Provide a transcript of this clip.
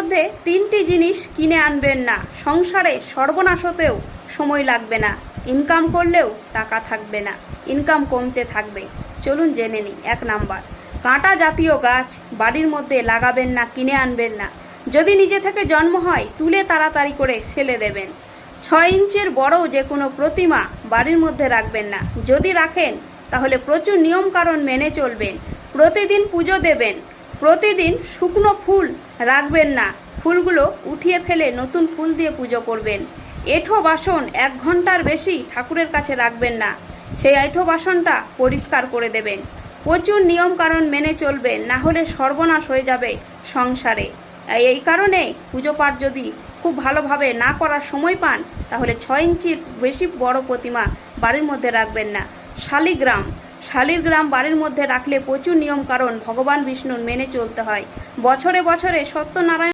মধ্যে 3টি জিনিস কিনে আনবেন না, সংসারে সর্বনাশ হতেও সময় লাগবে না, ইনকাম করলেও টাকা থাকবে না, ইনকাম কমতে থাকবে। চলুন জেনে নিই। 1 নাম্বার, কাঁটা জাতীয় গাছ বাড়ির মধ্যে লাগাবেন না, কিনে আনবেন না। যদি নিজে থেকে জন্ম হয় তুলে তাড়াতাড়ি করে ফেলে দেবেন। 6 ইঞ্চির বড় যে কোনো প্রতিমা বাড়ির মধ্যে রাখবেন না। যদি রাখেন তাহলে প্রচুর নিয়মকানুন মেনে চলবেন। প্রতিদিন পুজো দেবেন। প্রতিদিন শুকনো ফুল রাখবেন না, ফুলগুলো উঠিয়ে ফেলে নতুন ফুল দিয়ে পুজো করবেন। এঁঠো বাসন 1 ঘন্টার বেশি ঠাকুরের কাছে রাখবেন না, সেই এঁঠো বাসনটা পরিষ্কার করে দেবেন। প্রচুর নিয়মকানুন মেনে চলবেন, না হলে সর্বনাশ হয়ে যাবে সংসারে। এই কারণে পুজো পাঠ যদি খুব ভালোভাবে না করার সময় পান তাহলে 6 ইঞ্চির বেশি বড় প্রতিমা বাড়ির মধ্যে রাখবেন না। শালিগ্রাম বাড়ির মধ্যে রাখলে প্রচুর নিয়ম কারণ ভগবান বিষ্ণুর মেনে চলতে হয়। বছরে বছরে সত্যনারায়ণ